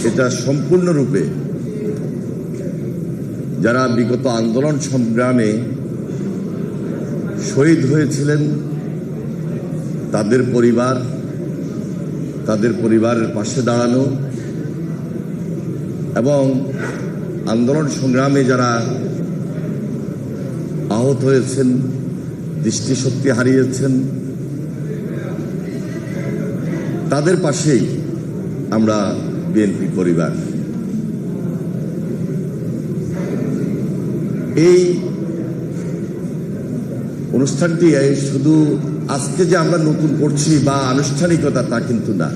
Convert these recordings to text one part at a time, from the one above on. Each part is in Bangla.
এটা সম্পূর্ণরূপে যারা বিগত আন্দোলন সংগ্রামে শহীদ হয়েছিলেন তাদের পরিবারের পাশে দাঁড়ানো এবং আন্দোলন সংগ্রামে যারা আহত হয়েছেন, দৃষ্টিশক্তি হারিয়েছেন, তাদের পাশেই আমরা বিএনপি পরিবার। এই অনুষ্ঠানটি শুধু আজকে যে আমরা নতুন করছি বা আনুষ্ঠানিকতা তা কিন্তু না।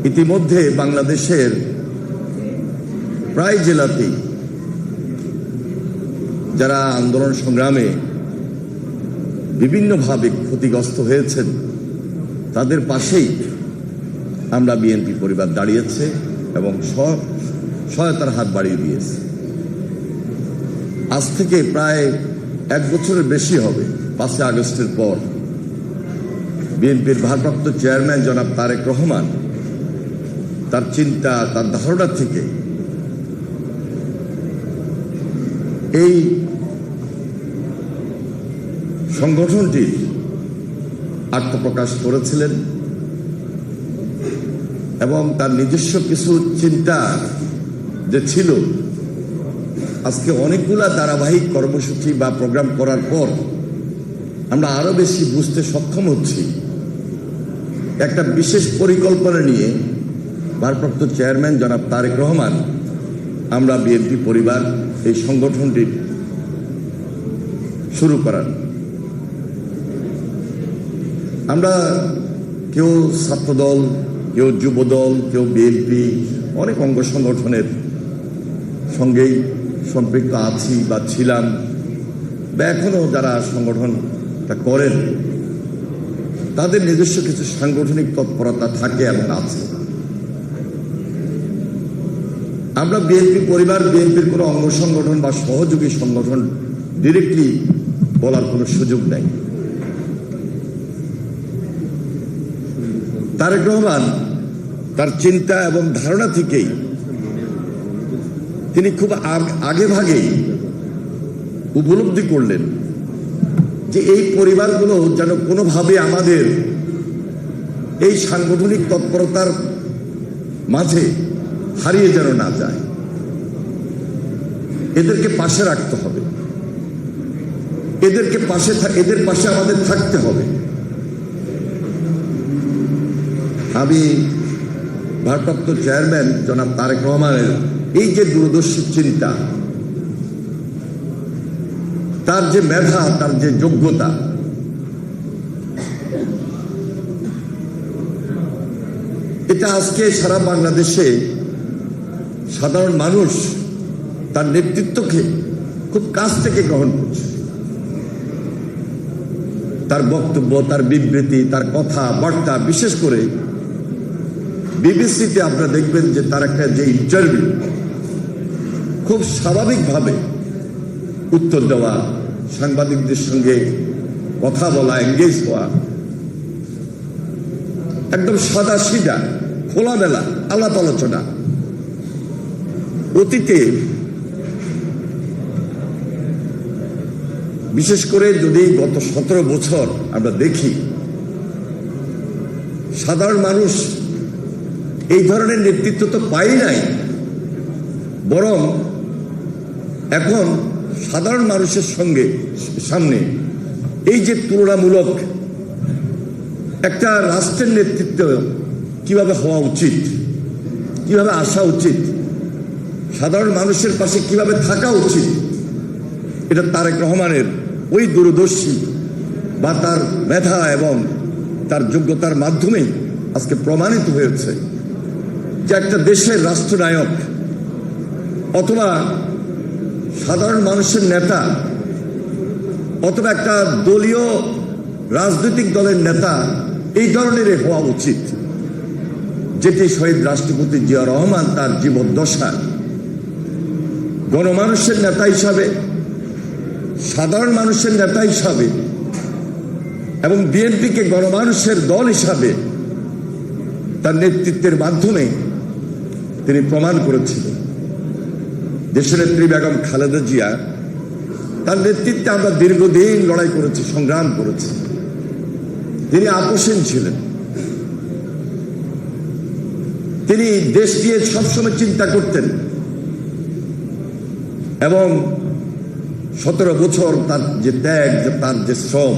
ইতিমধ্যে বাংলাদেশের প্রায় জেলাতেই যারা আন্দোলন সংগ্রামে বিভিন্নভাবে ক্ষতিগ্রস্ত হয়েছেন তাদের পাশেই আমরা বিএনপি পরিবার দাঁড়িয়েছে এবং সহায়তার হাত বাড়িয়ে দিয়েছে। আজ থেকে প্রায় 1 বছরের বেশি হবে, 5 আগস্টের পর বিএনপির ভারপ্রাপ্ত চেয়ারম্যান জনাব তারেক রহমান তার চিন্তা, তার ধারণা থেকে এই সংগঠনটির আত্মপ্রকাশ করেছিলেন এবং তার নিজস্ব কিছু চিন্তা যে ছিল, আজকে অনেকগুলা ধারাবাহিক কর্মসূচি বা প্রোগ্রাম করার পর আমরা আরো বেশি বুঝতে সক্ষম হচ্ছি। একটা বিশেষ পরিকল্পনা নিয়ে ভারপ্রাপ্ত চেয়ারম্যান জনাব তারেক রহমান আমরা বিএনপি পরিবার এই সংগঠনটি শুরু করার। আমরা কেউ ছাত্রদল, কেউ যুবদল, কেউ বিএনপি, অনেক অঙ্গ সংগঠনের সঙ্গেই সম্পৃক্ত আছি বা ছিলাম, বা এখনো যারা সংগঠনটা করেন তাদের নিজস্ব কিছু সাংগঠনিক তৎপরতা থাকে এবং আছে। আমরা বিএনপি পরিবার, বিএনপির কোনো অঙ্গ সংগঠন বা সহযোগী সংগঠন ডিরেক্টলি বলার কোনো সুযোগ নাই। তারেক রহমান তার চিন্তা এবং ধারণা থেকেই তিনি খুব আগে ভাগেই উপলব্ধি করলেন যে এই পরিবারগুলো যেন কোনোভাবে আমাদের এই সাংগঠনিক তৎপরতার মাঝে হারিয়ে যেন না যায়, এদেরকে পাশে রাখতে হবে, এদের পাশে আমাদের থাকতে হবে। আমি ভারপ্রাপ্ত চেয়ারম্যান জনাব তারেক রহমানের এই যে দূরদর্শী চিন্তা, তার যে মেধা, তার যে যোগ্যতা, এটা আজকে সারা বাংলাদেশে সাধারণ মানুষ তার নেতৃত্বকে খুব কাছ থেকে গ্রহণ করছে। তার বক্তব্য, তার বিবৃতি, তার কথা বার্তা, বিশেষ করে বিবিসিতে আপনারা দেখবেন যে তার একটা যে ইন্টারভিউ, খুব স্বাভাবিকভাবে উত্তর দেওয়া, সাংবাদিকদের সঙ্গে কথা বলা, এঙ্গেজ হওয়া, একদম সাদা সিধা খোলামেলা আলাপ আলোচনা। অতীতে বিশেষ করে যদি গত 17 বছর আমরা দেখি, সাধারণ মানুষ এই ধরনের নেতৃত্ব তো পাই নাই, বরং এখন সাধারণ মানুষের সামনে এই যে তুলনামূলক একটা রাষ্ট্রের নেতৃত্ব কিভাবে হওয়া উচিত, কিভাবে আসা উচিত, সাধারণ মানুষের পাশে কিভাবে থাকা উচিত, এটা তারেক রহমানের ওই দূরদর্শী বা তার মেধা এবং তার যোগ্যতার মাধ্যমেই আজকে প্রমাণিত হয়েছে যে একটা দেশের রাষ্ট্রনায়ক অথবা সাধারণ মানুষের নেতা অথবা একটা দলীয় রাজনৈতিক দলের নেতা এই ধরনের হওয়া উচিত, যেটি শহীদ রাষ্ট্রপতি জিয়া রহমান তার জীবদ্দশা গণমানুষের নেতা হিসাবে, সাধারণ মানুষের নেতা হিসাবে এবং বিএনপিকে গণমানুষের দল হিসাবে তার নেতৃত্বের মাধ্যমে তিনি প্রমাণ করেছিলেন। দেশনেত্রী বেগম খালেদা জিয়া, তার নেতৃত্বে আমরা দীর্ঘদিন লড়াই করেছি, সংগ্রাম করেছি। তিনি আপোষহীন ছিলেন। তিনি দেশ নিয়ে সবসময় চিন্তা করতেন এবং 17 বছর তার যে ত্যাগ, তার যে শ্রম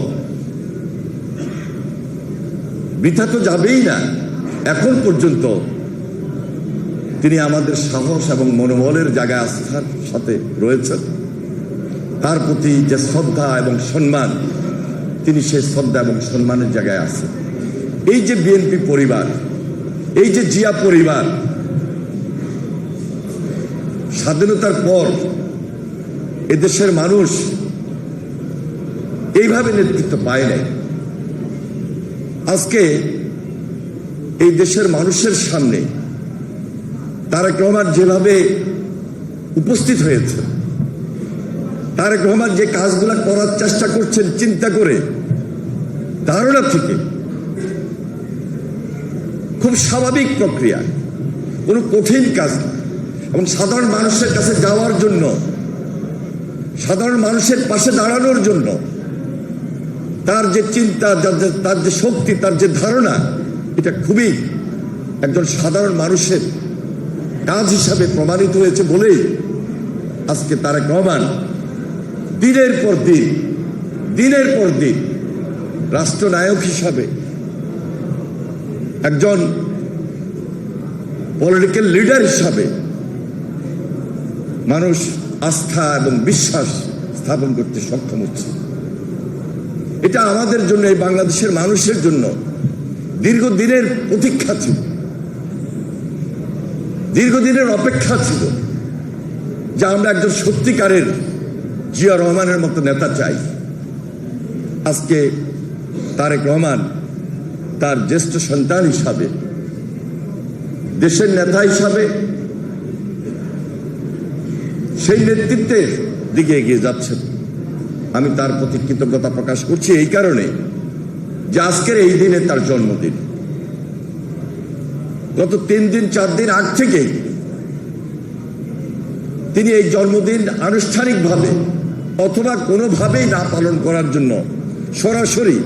বৃথা তো যাবেই না। এখন পর্যন্ত তিনি আমাদের সাহস এবং মনোবলের জায়গায় আস্থার সাথে রয়েছেন। তার প্রতি যে শ্রদ্ধা এবং সম্মান, তিনি সেই শ্রদ্ধা এবং সম্মানের জায়গায় আছেন। এই যে বিএনপি পরিবার, এই যে জিয়া পরিবার, স্বাধীনতার পর এদেশের মানুষ এইভাবে নেতৃত্ব পায় নাই। আজকে এই দেশের মানুষের সামনে তারেক রহমান যেভাবে উপস্থিত হয়েছে, তারেক রহমান যে কাজগুলো করার চেষ্টা করছেন চিন্তা করে, ধারণা থেকে, খুব স্বাভাবিক প্রক্রিয়া, কোনো কঠিন কাজ না। এবং সাধারণ মানুষের কাছে যাওয়ার জন্য, সাধারণ মানুষের পাশে দাঁড়ানোর জন্য তার যে চিন্তা, তার যে শক্তি, তার যে ধারণা, এটা খুবই একজন সাধারণ মানুষের কাজ হিসাবে প্রমাণিত হয়েছে বলেই আজকে তারেক রহমান দিনের পর দিন, দিনের পর দিন রাষ্ট্রনায়ক হিসাবে, একজন পলিটিক্যাল লিডার হিসাবে মানুষ আস্থা এবং বিশ্বাস স্থাপন করতে সক্ষম হচ্ছে। এটা আমাদের জন্য, এই বাংলাদেশের মানুষের জন্য দীর্ঘদিনের প্রতীক্ষা ছিল, দীর্ঘদিনের অপেক্ষা ছিল যে আমরা একজন সত্যিকারের জিয়া রহমানের মতো নেতা চাই। আজকে তারেক রহমান তার জ্যেষ্ঠ সন্তান হিসাবে, দেশের নেতা হিসাবে সেই নেতৃত্বের দিকে এগিয়ে যাচ্ছেন। আমি তার প্রতি কৃতজ্ঞতা প্রকাশ করছি এই কারণে যে আজকের এই দিনে তার জন্মদিন। গত 3 দিন 4 দিন আগ থেকেই তিনি এই জন্মদিন আনুষ্ঠানিকভাবে অথবা কোনোভাবেই না পালন করার জন্য সরাসরি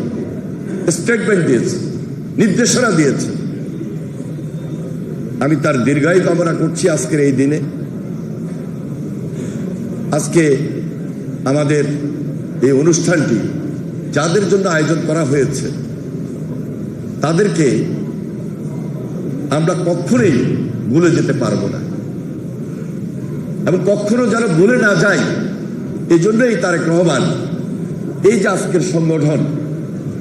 স্টেটমেন্ট দিয়েছে, নির্দেশনা দিয়েছে। আমি তার দীর্ঘায়ু কামনা করছি আজকের এই দিনে। আজকে আমাদের এই অনুষ্ঠানটি যাদের জন্য আয়োজন করা হয়েছে, তাদেরকে আমরা কখনোই ভুলে যেতে পারবো না এবং কখনো যেন ভুলে না যাই। এই জন্যই তারেক রহমান এই যে আজকের সংগঠন,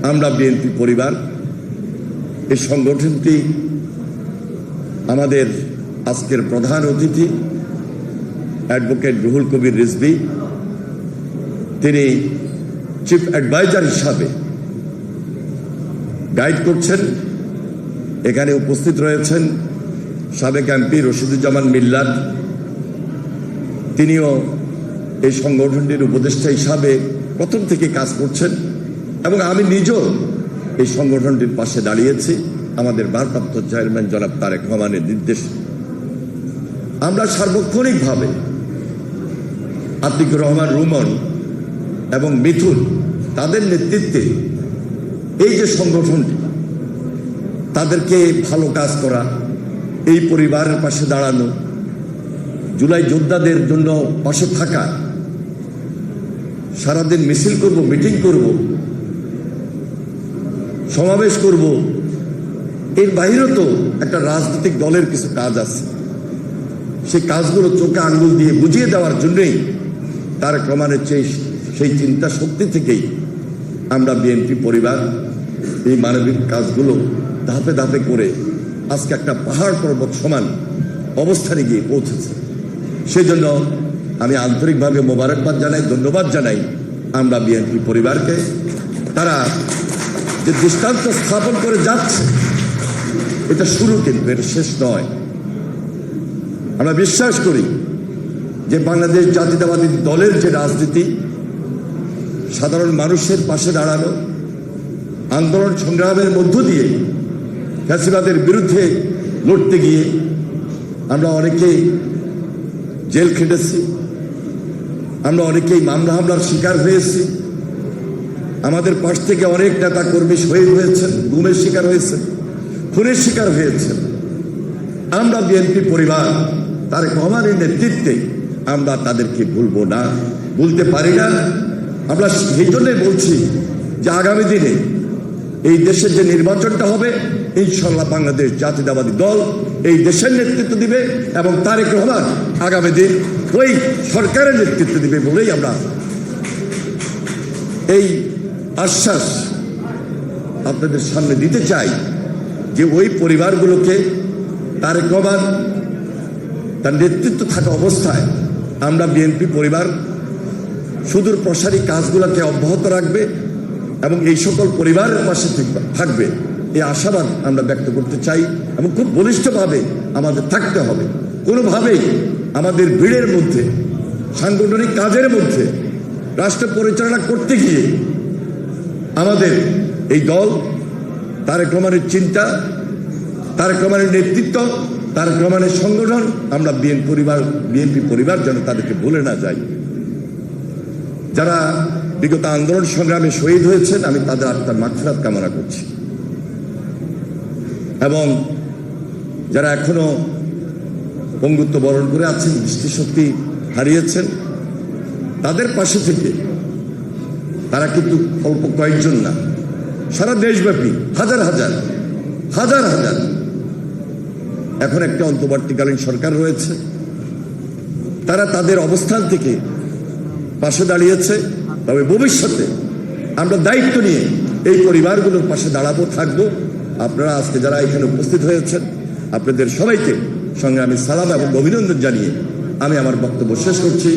আমরা বিএনপি পরিবার, এই সংগঠনটি আমাদের আজকের প্রধান অতিথি অ্যাডভোকেট রুহুল কবির রিজভী, তিনি চিফ অ্যাডভাইজার হিসাবে গাইড করছেন। এখানে উপস্থিত রয়েছেন সাবেক এমপি রশিদুজ্জামান মিল্লাত, তিনিও এই সংগঠনটির উপদেষ্টা হিসাবে প্রথম থেকে কাজ করছেন এবং আমি নিজেও এই সংগঠনটির পাশে দাঁড়িয়েছি আমাদের ভারপ্রাপ্ত চেয়ারম্যান জনাব তারেক রহমানের নির্দেশ। আমরা সার্বক্ষণিকভাবে আতিকুর রহমান রুমন এবং মিথুন, তাদের নেতৃত্বে এই যে সংগঠনটি, তাদেরকে ভালো কাজ করা, এই পরিবারের পাশে দাঁড়ানো, জুলাই যোদ্ধাদের জন্য পাশে থাকা, সারাদিন মিছিল করব, মিটিং করব, সমাবেশ করব, এর বাইরেও তো একটা রাজনৈতিক দলের কিছু কাজ আছে। সেই কাজগুলো চোখে আঙ্গুল দিয়ে বুঝিয়ে দেওয়ার জন্যই তারেক রহমানের সেই চিন্তা শক্তি থেকেই আমরা বিএনপি পরিবার এই মানবিক কাজগুলো ধাপে ধাপে করে আজকে একটা পাহাড় পর্বত সমান অবস্থানে গিয়ে পৌঁছেছে। সেই জন্য আমি আন্তরিকভাবে মোবারকবাদ জানাই, ধন্যবাদ জানাই আমরা বিএনপি পরিবারকে। তারা যে দৃষ্টান্ত স্থাপন করে যাচ্ছে, এটা শুরু, কিন্তু এটা শেষ নয়। আমরা বিশ্বাস করি যে বাংলাদেশ জাতীয়তাবাদী দলের যে রাজনীতি, সাধারণ মানুষের পাশে দাঁড়ানো, আন্দোলন সংগ্রামের মধ্য দিয়ে ফ্যাসিবাদের বিরুদ্ধে লড়তে গিয়ে আমরা অনেকেই জেল খেটেছি, আমরা অনেকেই মামলা হামলার শিকার হয়েছি, আমাদের পাশ থেকে অনেক নেতা কর্মী শহীদ হয়েছেন, গুমের শিকার হয়েছেন, খুনের শিকার হয়েছেন। আমরা বিএনপি পরিবার তারেক রহমানের নেতৃত্বে আমরা তাদেরকে ভুলবো না, ভুলতে পারি না। আমরা সেই জন্যই বলছি যে আগামী দিনে এই দেশের যে নির্বাচনটা হবে, ইনশাল্লাহ বাংলাদেশ জাতীয়তাবাদী দল এই দেশের নেতৃত্ব দিবে এবং তারেক রহমান আগামী দিন ওই সরকারের নেতৃত্ব দিবে বলেই আমরা এই আশ্বাস আপনাদের সামনে দিতে চাই যে ওই পরিবারগুলোকে তারেক রহমান তার নেতৃত্ব থাকা অবস্থায় আমরা বিএনপি পরিবার সুদূর প্রসারী কাজগুলোকে অব্যাহত রাখবে এবং এই সকল পরিবারের পাশে থাকবে, এই আশাবাদ আমরা ব্যক্ত করতে চাই এবং খুব বলিষ্ঠভাবে আমাদের থাকতে হবে। কোনোভাবেই আমাদের ভিড়ের মধ্যে, সাংগঠনিক কাজের মধ্যে রাষ্ট্র পরিচালনা করতে গিয়ে আমাদের এই দল, তারেক রহমানের চিন্তা, তারেক রহমানের নেতৃত্ব, তারেক রহমানের সংগঠন, আমরা বিএনপি পরিবার যেন তাদেরকে ভুলে না যাই। যারা বিগত আন্দোলন সংগ্রামে শহীদ হয়েছেন, আমি তাদের আত্মার মাগফিরাত কামনা করছি এবং যারা এখনো পঙ্গুত্ব বরণ করে আছেন, দৃষ্টিশক্তি হারিয়েছেন, তাদের পাশে থেকে তারা কিন্তু অল্প কয়েকজন না, সারা দেশব্যাপী হাজার হাজার হাজার হাজার এখন একটা অন্তর্বর্তীকালীন সরকার রয়েছে, তারা তাদের অবস্থান থেকে পাশে দাঁড়িয়েছে। তবে ভবিষ্যতে আমরা দায়িত্ব নিয়ে এই পরিবারগুলোর পাশে দাঁড়াবো, থাকবো। আপনারা আজকে যারা এখানে উপস্থিত হয়েছেন, আপনাদের সবাইকে সংগ্রামী সালাম এবং অভিনন্দন জানিয়ে আমি আমার বক্তব্য শেষ করছি।